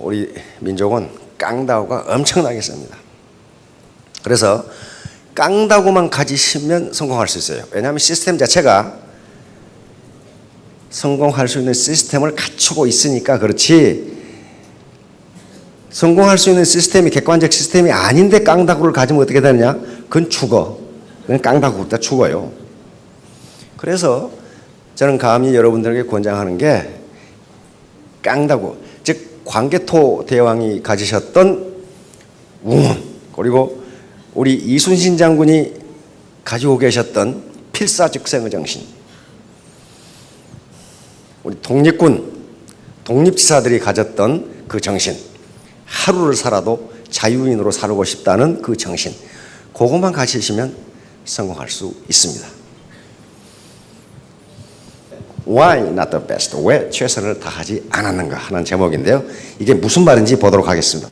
우리 민족은 깡다구가 엄청나게 씁니다. 그래서 깡다구만 가지시면 성공할 수 있어요. 왜냐하면 시스템 자체가 성공할 수 있는 시스템을 갖추고 있으니까 그렇지, 성공할 수 있는 시스템이 객관적 시스템이 아닌데 깡다구를 가지면 어떻게 되느냐? 그건 죽어. 그건 깡다구보다 죽어요. 그래서 저는 감히 여러분들에게 권장하는 게 깡다구, 즉 광개토 대왕이 가지셨던 웅운, 그리고 우리 이순신 장군이 가지고 계셨던 필사즉생의 정신, 우리 독립군, 독립지사들이 가졌던 그 정신, 하루를 살아도 자유인으로 살고 싶다는 그 정신, 그것만 가지시면 성공할 수 있습니다. Why not the best? 왜 최선을 다하지 않았는가 하는 제목인데요. 이게 무슨 말인지 보도록 하겠습니다.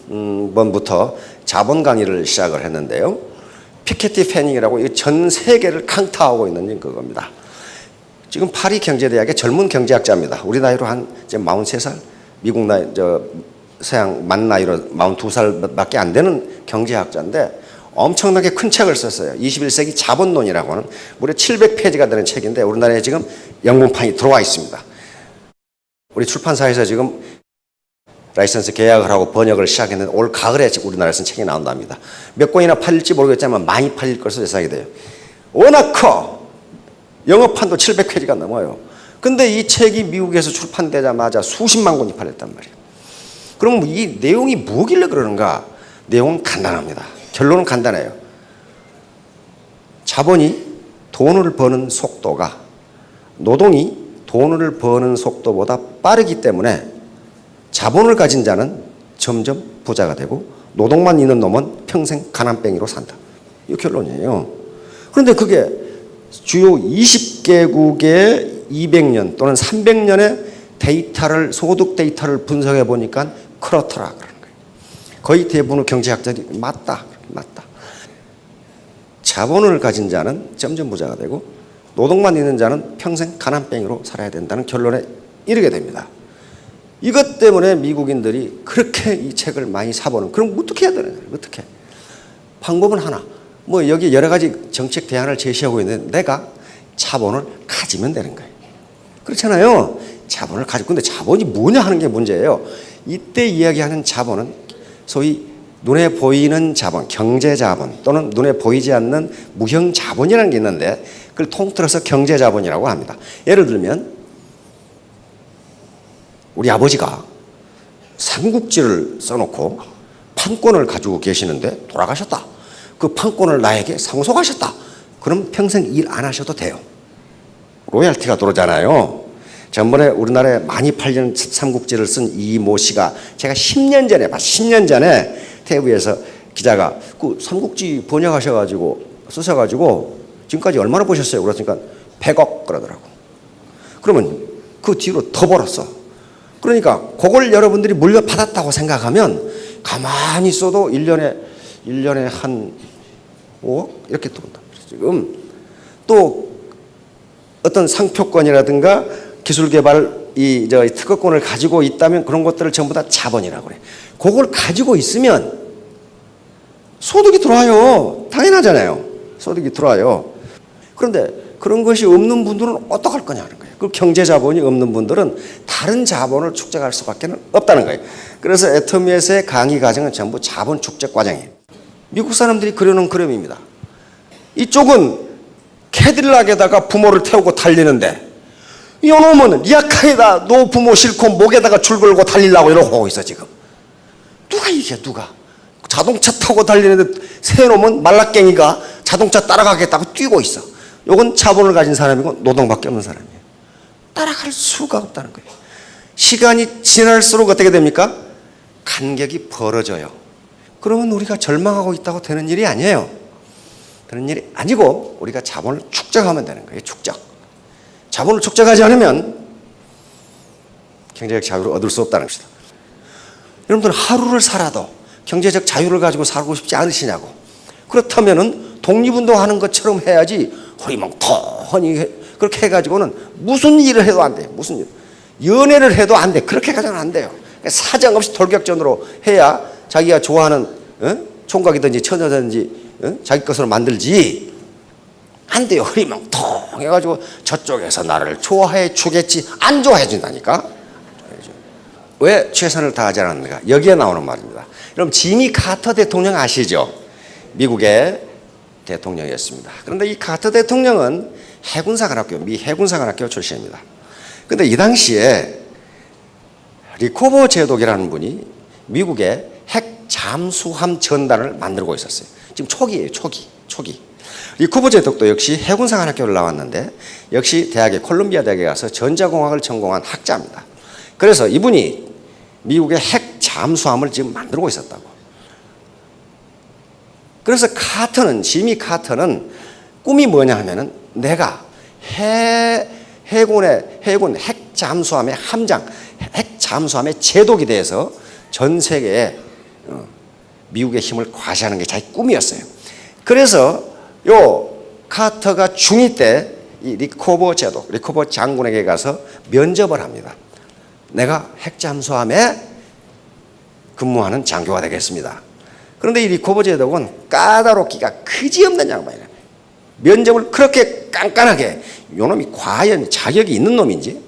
지난번부터 자본 강의를 시작을 했는데요. 피케티 패닝이라고 전 세계를 강타하고 있는 그겁니다. 지금 파리 경제대학의 젊은 경제학자입니다. 우리 나이로 한 이제 43살, 미국 나이, 서양 만 나이로 42살밖에 안 되는 경제학자인데 엄청나게 큰 책을 썼어요. 21세기 자본론이라고 하는 무려 700페이지가 되는 책인데 우리나라에 지금 영문판이 들어와 있습니다. 우리 출판사에서 지금 라이선스 계약을 하고 번역을 시작했는데 올 가을에 우리나라에서 책이 나온답니다. 몇 권이나 팔릴지 모르겠지만 많이 팔릴 것으로 예상이 돼요. 워낙 커. 영어판도 700페이지가 넘어요. 근데 이 책이 미국에서 출판되자마자 수십만 권이 팔렸단 말이에요. 그럼 이 내용이 뭐길래 그러는가? 내용은 간단합니다. 결론은 간단해요. 자본이 돈을 버는 속도가 노동이 돈을 버는 속도보다 빠르기 때문에 자본을 가진 자는 점점 부자가 되고 노동만 있는 놈은 평생 가난뱅이로 산다. 이 결론이에요. 그런데 그게 주요 20개국의 200년 또는 300년의 데이터를, 소득 데이터를 분석해 보니까 그렇더라 그러는 거예요. 거의 대부분의 경제학자들이 맞다. 자본을 가진 자는 점점 부자가 되고 노동만 있는 자는 평생 가난뱅이로 살아야 된다는 결론에 이르게 됩니다. 이것 때문에 미국인들이 그렇게 이 책을 많이 사보는, 그럼 어떻게 해야 되는 거예요? 어떻게? 방법은 하나. 뭐 여기 여러 가지 정책 대안을 제시하고 있는데 내가 자본을 가지면 되는 거예요. 그렇잖아요. 자본을 가지고. 근데 자본이 뭐냐 하는 게 문제예요. 이때 이야기하는 자본은 소위 눈에 보이는 자본, 경제자본 또는 눈에 보이지 않는 무형자본이라는 게 있는데 그걸 통틀어서 경제자본이라고 합니다. 예를 들면 우리 아버지가 삼국지를 써놓고 판권을 가지고 계시는데 돌아가셨다. 그 판권을 나에게 상속하셨다. 그럼 평생 일 안 하셔도 돼요. 로얄티가 들어오잖아요. 전번에 우리나라에 많이 팔리는 삼국지를 쓴 이모 씨가 제가 10년 전에 TV에서 기자가 그 삼국지 번역하셔가지고 쓰셔가지고 지금까지 얼마나 보셨어요? 그러니까 100억 그러더라고. 그러면 그 뒤로 더 벌었어. 그러니까 그걸 여러분들이 물려받았다고 생각하면 가만히 있어도 1년에 한 5억 이렇게 들어온다. 지금 또 어떤 상표권이라든가 기술개발 특허권을 가지고 있다면 그런 것들을 전부 다 자본이라고 그래. 그걸 가지고 있으면 소득이 들어와요. 당연하잖아요. 소득이 들어와요. 그런데 그런 것이 없는 분들은 어떡할 거냐는 거예요. 그 경제자본이 없는 분들은 다른 자본을 축적할 수밖에 없다는 거예요. 그래서 애터미에서의 강의 과정은 전부 자본 축적 과정이에요. 미국 사람들이 그려놓은 그림입니다. 이쪽은 캐딜락에다가 부모를 태우고 달리는데 이놈은 리아카에다 노부모 싣고 목에다가 줄 걸고 달리려고 이러고 오고 있어 지금. 누가 이게 누가? 자동차 타고 달리는데 새 놈은 말라깽이가 자동차 따라가겠다고 뛰고 있어. 요건 자본을 가진 사람이고 노동밖에 없는 사람이에요. 따라갈 수가 없다는 거예요. 시간이 지날수록 어떻게 됩니까? 간격이 벌어져요. 그러면 우리가 절망하고 있다고 되는 일이 아니에요. 되는 일이 아니고 우리가 자본을 축적하면 되는 거예요. 축적. 자본을 축적하지 않으면 경제적 자유를 얻을 수 없다는 것이다. 여러분들 하루를 살아도 경제적 자유를 가지고 살고 싶지 않으시냐고. 그렇다면은 독립운동하는 것처럼 해야지 허리멍텅하니 그렇게 해가지고는 무슨 일을 해도 안 돼. 무슨 일. 연애를 해도 안 돼. 그렇게 가지고는 안 돼요. 사정없이 돌격전으로 해야 자기가 좋아하는 총각이든지 처녀든지 자기 것으로 만들지. 안 돼요. 흐리멍텅 해가지고 저쪽에서 나를 좋아해 주겠지. 안 좋아해 준다니까. 왜 최선을 다하지 않았는가? 여기에 나오는 말입니다. 여러분, 지미 카터 대통령 아시죠? 미국의 대통령이었습니다. 그런데 이 카터 대통령은 해군사관학교, 미 해군사관학교 출신입니다. 그런데 이 당시에 리코버 제독이라는 분이 미국의 핵 잠수함 전단을 만들고 있었어요. 지금 초기예요, 초기. 리코버 제독도 역시 해군사관학교를 나왔는데 역시 콜롬비아 대학에 가서 전자공학을 전공한 학자입니다. 그래서 이분이 미국의 핵 잠수함을 지금 만들고 있었다고. 그래서 지미 카터는 꿈이 뭐냐 하면은 내가 해군 핵 잠수함의 함장, 핵 잠수함의 제독이 돼서 전 세계에 미국의 힘을 과시하는 게 자기 꿈이었어요. 그래서 요 카터가 중2 때 이 리코버 장군에게 가서 면접을 합니다. 내가 핵 잠수함에 근무하는 장교가 되겠습니다. 그런데 이 리코버 제독은 까다롭기가 그지없는 양반이에요. 면접을 그렇게 깐깐하게, 요놈이 과연 자격이 있는 놈인지.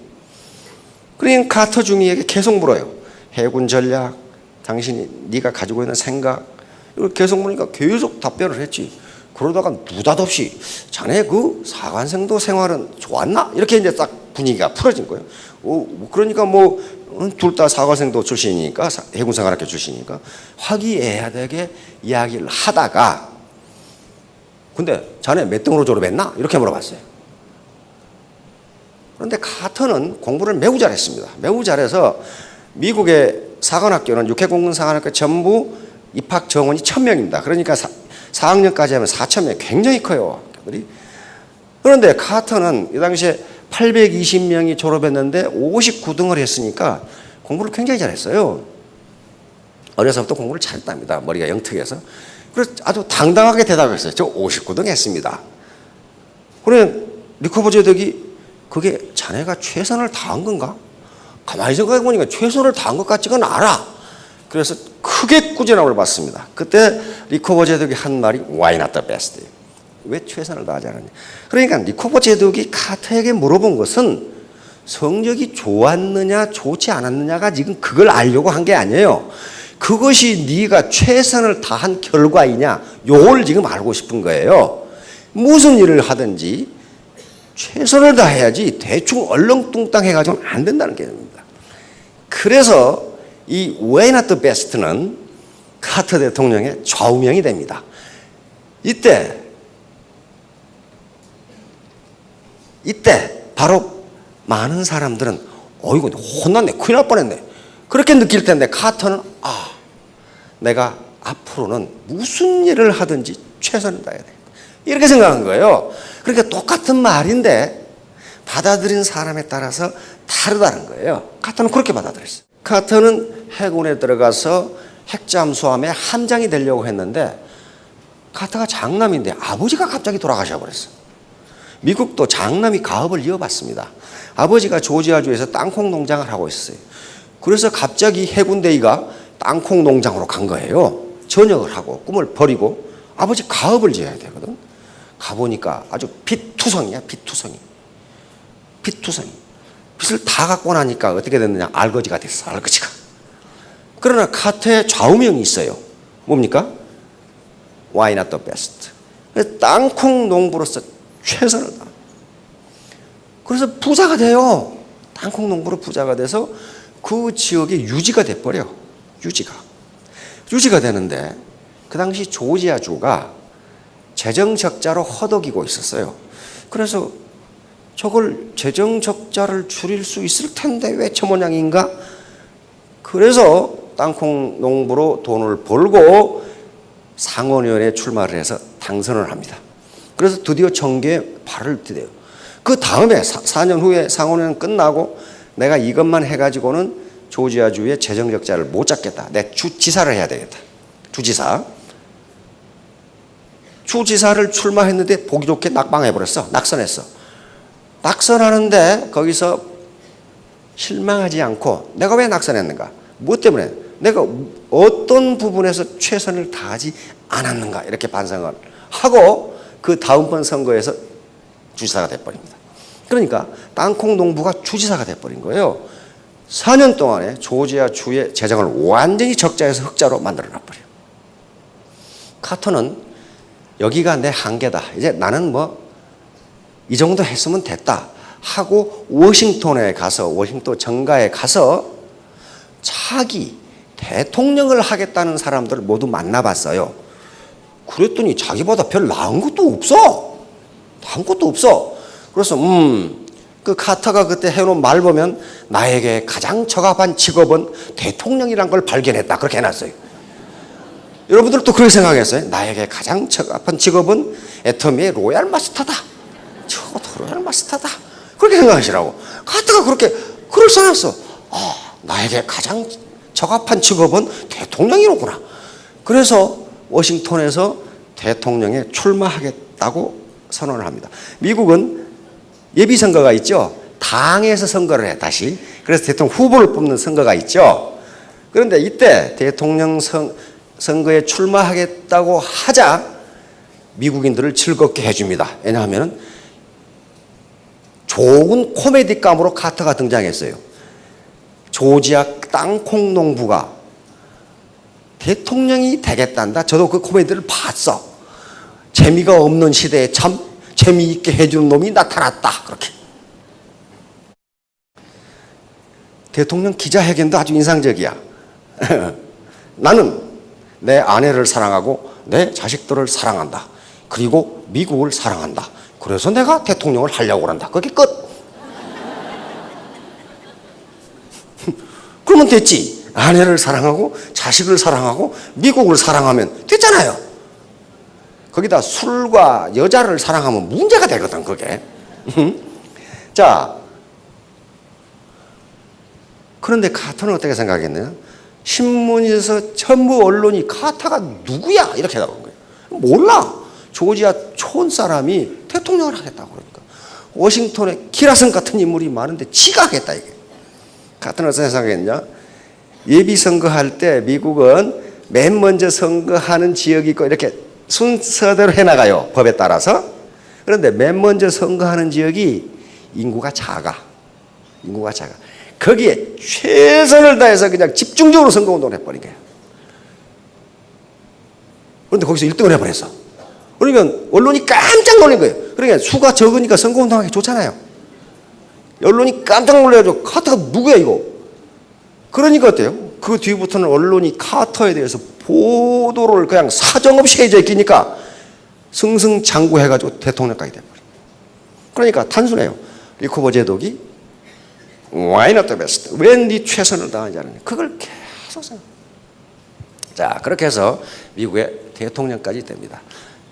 그러니까 카터 중위에게 계속 물어요. 해군 전략, 네가 가지고 있는 생각, 이걸 계속 물으니까 계속 답변을 했지. 그러다가 느닷없이 자네 그 사관생도 생활은 좋았나? 이렇게 이제 딱 분위기가 풀어진 거예요. 그러니까 둘 다 사관생도 출신이니까, 해군사관학교 출신이니까 화기애애하게 이야기를 하다가, 근데 자네 몇 등으로 졸업했나? 이렇게 물어봤어요. 그런데 카터는 공부를 매우 잘했습니다. 매우 잘해서 미국의 사관학교는 육해공군 사관학교 전부 입학 정원이 1000명입니다. 그러니까 4학년까지 하면 4000명, 굉장히 커요. 그런데 카터는 이 당시에 820명이 졸업했는데 59등을 했으니까 공부를 굉장히 잘했어요. 어려서부터 공부를 잘했답니다. 머리가 영특해서. 그래서 아주 당당하게 대답했어요. 저 59등 했습니다. 그래, 리코버 제독이 그게 자네가 최선을 다한 건가? 가만히 생각해 보니까 최선을 다한 것 같지가 않아. 그래서 크게 꾸짖음을 받습니다. 그때 리코버 제독이 한 말이 Why not the best? 왜 최선을 다하지 않았냐? 그러니까 리코버 제독이 카터에게 물어본 것은 성적이 좋았느냐 좋지 않았느냐가 지금 그걸 알려고 한 게 아니에요. 그것이 네가 최선을 다한 결과이냐, 요걸 지금 알고 싶은 거예요. 무슨 일을 하든지 최선을 다해야지 대충 얼렁뚱땅 해가지고는 안 된다는 개념입니다. 그래서 이 Why not the best는 카터 대통령의 좌우명이 됩니다. 이때 바로 많은 사람들은 이거 혼났네, 큰일 날 뻔했네, 그렇게 느낄 텐데, 카터는 내가 앞으로는 무슨 일을 하든지 최선을 다해야 돼, 이렇게 생각한 거예요. 그러니까 똑같은 말인데 받아들인 사람에 따라서 다르다는 거예요. 카터는 그렇게 받아들였어요. 카터는 해군에 들어가서 핵잠수함의 함장이 되려고 했는데, 카터가 장남인데 아버지가 갑자기 돌아가셔 버렸어요. 미국도 장남이 가업을 이어받습니다. 아버지가 조지아주에서 땅콩 농장을 하고 있었어요. 그래서 갑자기 해군대위가 땅콩 농장으로 간 거예요. 전역을 하고 꿈을 버리고 아버지 가업을 지어야 되거든. 가보니까 아주 빚투성이야, 빚투성이. 빚을 다 갖고 나니까 어떻게 됐느냐, 알거지가 됐어, 알거지가. 그러나 카터의 좌우명이 있어요. 뭡니까? Why not the best? 땅콩 농부로서 최선을 다. 그래서 부자가 돼요. 땅콩 농부로 부자가 돼서 그 지역에 유지가 돼버려. 유지가 되는데, 그 당시 조지아주가 재정 적자로 허덕이고 있었어요. 그래서 저걸 재정 적자를 줄일 수 있을 텐데 왜 저 모양인가? 그래서 땅콩 농부로 돈을 벌고 상원의원에 출마를 해서 당선을 합니다. 그래서 드디어 정계에 발을 디뎌요. 그 다음에 4년 후에 상원의원 끝나고 내가 이것만 해가지고는 조지아주의 재정 적자를 못 잡겠다. 내 주지사를 해야 되겠다. 주지사를 출마했는데 보기 좋게 낙방해버렸어. 낙선했어. 낙선하는데 거기서 실망하지 않고 내가 왜 낙선했는가? 무엇 때문에? 내가 어떤 부분에서 최선을 다하지 않았는가 이렇게 반성을 하고 그 다음번 선거에서 주지사가 돼버립니다. 그러니까 땅콩 농부가 주지사가 돼버린 거예요. 4년 동안에 조지아 주의 재정을 완전히 적자에서 흑자로 만들어놔버려요. 카터는 여기가 내 한계다. 이제 나는 이 정도 했으면 됐다 하고 워싱턴에 가서 워싱턴 정가에 가서 자기 대통령을 하겠다는 사람들을 모두 만나봤어요. 그랬더니 자기보다 별 나은 것도 없어. 나은 것도 없어. 그래서 그 카터가 그때 해놓은 말 보면 나에게 가장 적합한 직업은 대통령이란 걸 발견했다. 그렇게 해놨어요. 여러분들도 그렇게 생각했어요? 나에게 가장 적합한 직업은 애터미의 로얄 마스터다. 저것도 로얄 마스터다. 그렇게 생각하시라고. 카터가 그렇게 글을 써놨어. 나에게 가장 적합한 직업은 대통령이로구나. 그래서 워싱턴에서 대통령에 출마하겠다고 선언을 합니다. 미국은 예비선거가 있죠. 당에서 선거를 해 다시. 그래서 대통령 후보를 뽑는 선거가 있죠. 그런데 이때 대통령 선거에 출마하겠다고 하자 미국인들을 즐겁게 해줍니다. 왜냐하면 좋은 코미디감으로 카터가 등장했어요. 조지아 땅콩 농부가 대통령이 되겠단다. 저도 그 코미디를 봤어. 재미가 없는 시대에 참 재미있게 해주는 놈이 나타났다. 그렇게. 대통령 기자회견도 아주 인상적이야. 나는 내 아내를 사랑하고 내 자식들을 사랑한다. 그리고 미국을 사랑한다. 그래서 내가 대통령을 하려고 한다. 그게 끝. 그러면 됐지. 아내를 사랑하고 자식을 사랑하고 미국을 사랑하면 됐잖아요. 거기다 술과 여자를 사랑하면 문제가 되거든 그게. 자, 그런데 카터는 어떻게 생각했느냐? 신문에서 전부 언론이 카터가 누구야 이렇게 나온 거예요. 몰라. 조지아 촌 사람이 대통령을 하겠다고 그러니까. 워싱턴에 기라성 같은 인물이 많은데 지가 하겠다 이게. 카터는 어떻게 생각했냐? 예비선거할 때 미국은 맨 먼저 선거하는 지역이 있고 이렇게 순서대로 해나가요. 법에 따라서. 그런데 맨 먼저 선거하는 지역이 인구가 작아. 거기에 최선을 다해서 그냥 집중적으로 선거운동을 해버린 거예요. 그런데 거기서 1등을 해버렸어. 그러니까 언론이 깜짝 놀란 거예요. 그러니까 수가 적으니까 선거운동하기 좋잖아요. 언론이 깜짝 놀라가지고 카터가 누구야 이거. 그러니까 어때요? 그 뒤부터는 언론이 카터에 대해서 보도를 그냥 사정없이 해제끼니까 승승장구해가지고 대통령까지 돼버려요. 그러니까 단순해요. 리코버 제독이 Why not the best? 왜 네 최선을 다하지 않느냐. 그걸 계속 생각. 자, 그렇게 해서 미국의 대통령까지 됩니다.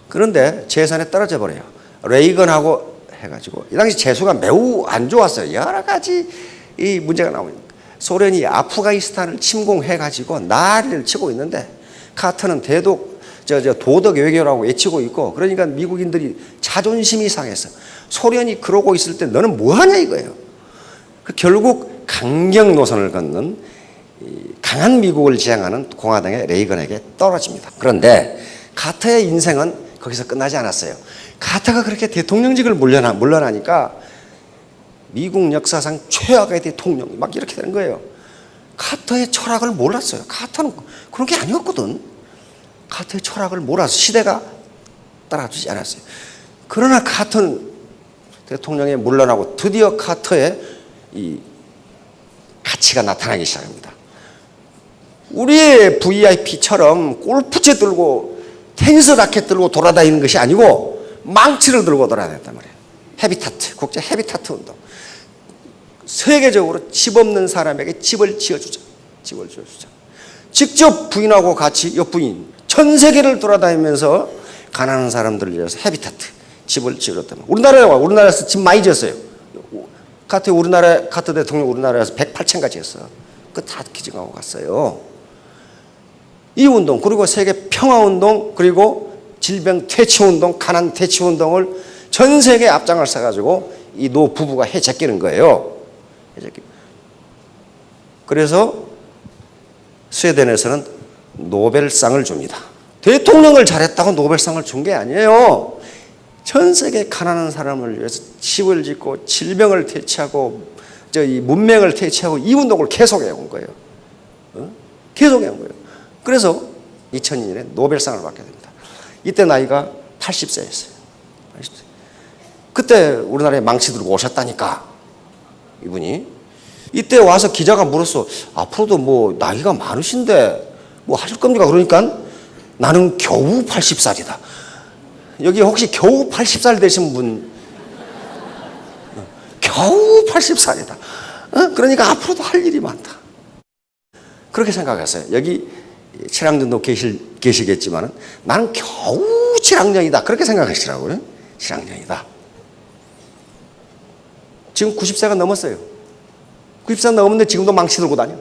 그런데 재선에 떨어져 버려요. 레이건하고 해가지고 이 당시 재수가 매우 안 좋았어요. 여러 가지 이 문제가 나오니까. 소련이 아프가니스탄을 침공해가지고 난리를 치고 있는데 카터는 도덕 외교라고 외치고 있고 그러니까 미국인들이 자존심이 상해서 소련이 그러고 있을 때 너는 뭐하냐 이거예요. 결국 강경 노선을 걷는 강한 미국을 지향하는 공화당의 레이건에게 떨어집니다. 그런데 카터의 인생은 거기서 끝나지 않았어요. 카터가 그렇게 대통령직을 물러나니까 미국 역사상 최악의 대통령이 막 이렇게 되는 거예요. 카터의 철학을 몰랐어요. 카터는 그런 게 아니었거든. 카터의 철학을 몰라서 시대가 따라주지 않았어요. 그러나 카터는 대통령에 물러나고 드디어 카터의 이 가치가 나타나기 시작합니다. 우리의 VIP처럼 골프채 들고 테니스 라켓 들고 돌아다니는 것이 아니고 망치를 들고 돌아다녔단 말이에요. 헤비타트, 국제 헤비타트 운동. 세계적으로 집 없는 사람에게 집을 지어주자. 직접 부인하고 같이 옆부인 전 세계를 돌아다니면서 가난한 사람들을 위해서 헤비타트 집을 지었단 말이에요. 우리나라에서 집 많이 지었어요. 카터 대통령 우리나라에서 108채인가 지었어. 그거 다 기증하고 갔어요. 이 운동 그리고 세계 평화운동 그리고 질병 퇴치운동 가난 퇴치운동을 전 세계에 앞장을 서가지고 이 노 부부가 해제끼는 거예요. 그래서 스웨덴에서는 노벨상을 줍니다. 대통령을 잘했다고 노벨상을 준 게 아니에요. 전 세계 가난한 사람을 위해서 집을 짓고 질병을 퇴치하고 이 문명을 퇴치하고 이 운동을 계속해 온 거예요. 계속해 온 거예요. 그래서 2002년에 노벨상을 받게 됩니다. 이때 나이가 80세였어요. 80세. 그때 우리나라에 망치 들고 오셨다니까, 이분이. 이때 와서 기자가 물었어. 앞으로도 뭐 나이가 많으신데 뭐 하실 겁니까? 그러니까 나는 겨우 80살이다. 여기 혹시 겨우 80살 되신 분? 겨우 80살이다. 그러니까 앞으로도 할 일이 많다. 그렇게 생각했어요. 여기 7학년도 계시겠지만 나는 겨우 7학년이다. 그렇게 생각하시라고요. 7학년이다. 지금 90세가 넘었어요. 90세 넘었는데 지금도 망치 들고 다녀.